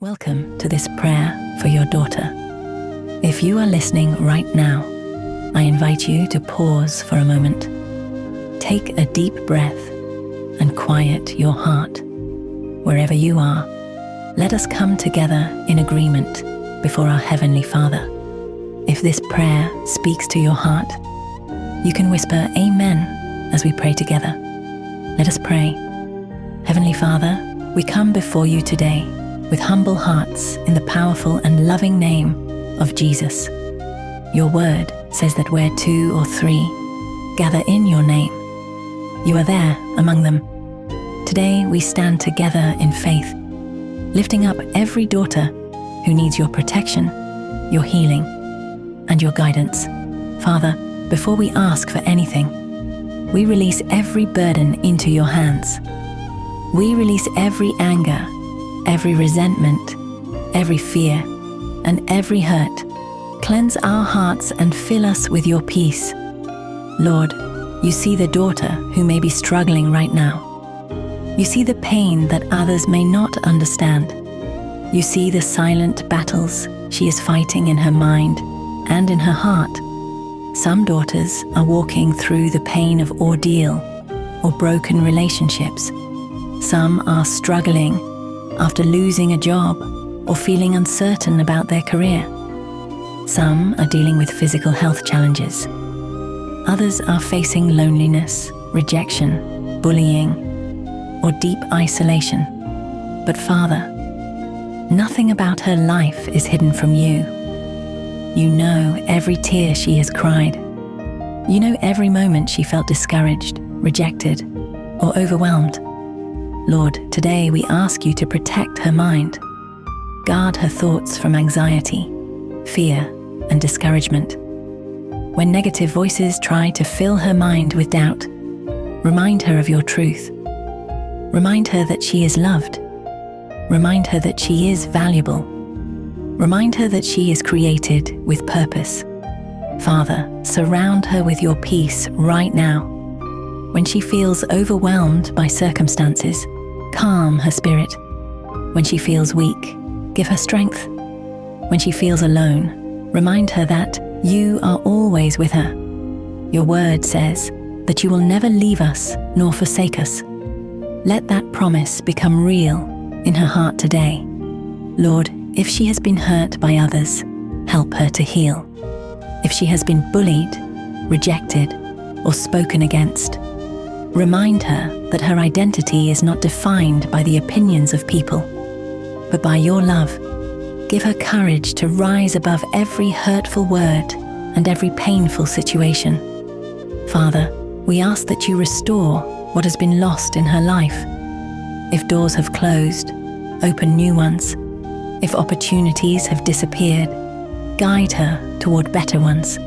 Welcome to this prayer for your daughter. If you are listening right now, I invite you to pause for a moment. Take a deep breath and quiet your heart. Wherever you are, let us come together in agreement before our Heavenly Father. If this prayer speaks to your heart, you can whisper Amen as we pray together. Let us pray. Heavenly Father, we come before you today with humble hearts in the powerful and loving name of Jesus. Your word says that where 2 or 3 gather in your name, you are there among them. Today we stand together in faith, lifting up every daughter who needs your protection, your healing, and your guidance. Father, before we ask for anything, we release every burden into your hands. We release every anger, every resentment, every fear, and every hurt. Cleanse our hearts and fill us with your peace. Lord, you see the daughter who may be struggling right now. You see the pain that others may not understand. You see the silent battles she is fighting in her mind and in her heart. Some daughters are walking through the pain of ordeal or broken relationships. Some are struggling after losing a job or feeling uncertain about their career. Some are dealing with physical health challenges. Others are facing loneliness, rejection, bullying, or deep isolation. But Father, nothing about her life is hidden from you. You know every tear she has cried. You know every moment she felt discouraged, rejected, or overwhelmed. Lord, today we ask you to protect her mind. Guard her thoughts from anxiety, fear, and discouragement. When negative voices try to fill her mind with doubt, remind her of your truth. Remind her that she is loved. Remind her that she is valuable. Remind her that she is created with purpose. Father, surround her with your peace right now. When she feels overwhelmed by circumstances, calm her spirit. When she feels weak, give her strength. When she feels alone, remind her that you are always with her. Your word says that you will never leave us nor forsake us. Let that promise become real in her heart today. Lord, if she has been hurt by others, help her to heal. If she has been bullied, rejected, or spoken against, remind her that her identity is not defined by the opinions of people, but by your love. Give her courage to rise above every hurtful word and every painful situation. Father, we ask that you restore what has been lost in her life. If doors have closed, open new ones. If opportunities have disappeared, guide her toward better ones.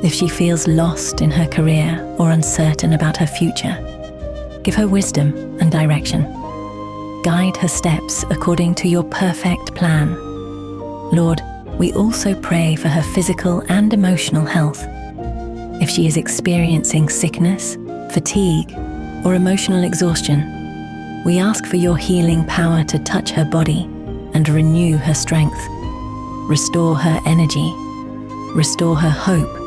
If she feels lost in her career or uncertain about her future, give her wisdom and direction. Guide her steps according to your perfect plan. Lord, we also pray for her physical and emotional health. If she is experiencing sickness, fatigue, or emotional exhaustion, we ask for your healing power to touch her body and renew her strength. Restore her energy. Restore her hope.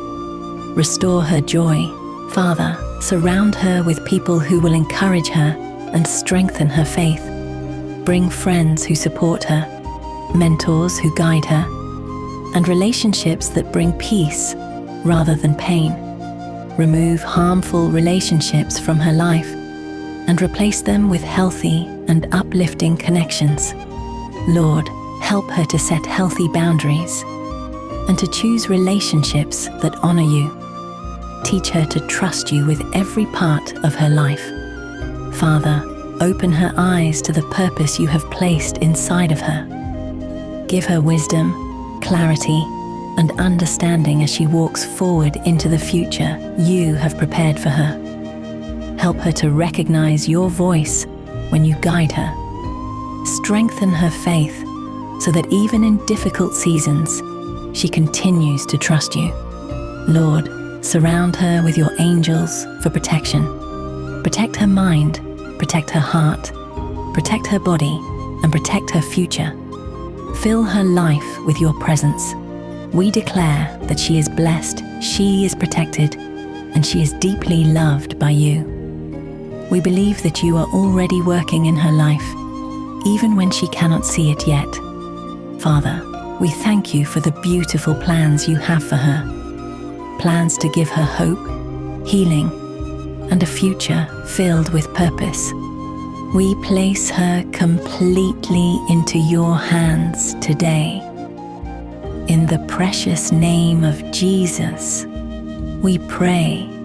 Restore her joy. Father, surround her with people who will encourage her and strengthen her faith. Bring friends who support her, mentors who guide her, and relationships that bring peace rather than pain. Remove harmful relationships from her life and replace them with healthy and uplifting connections. Lord, help her to set healthy boundaries and to choose relationships that honor you. Teach her to trust you with every part of her life. Father, open her eyes to the purpose you have placed inside of her. Give her wisdom, clarity, and understanding as she walks forward into the future you have prepared for her. Help her to recognize your voice when you guide her. Strengthen her faith so that even in difficult seasons, she continues to trust you. Lord, surround her with your angels for protection. Protect her mind, protect her heart, protect her body, and protect her future. Fill her life with your presence. We declare that she is blessed, she is protected, and she is deeply loved by you. We believe that you are already working in her life, even when she cannot see it yet. Father, we thank you for the beautiful plans you have for her. Plans to give her hope, healing, and a future filled with purpose. We place her completely into your hands today. In the precious name of Jesus, we pray.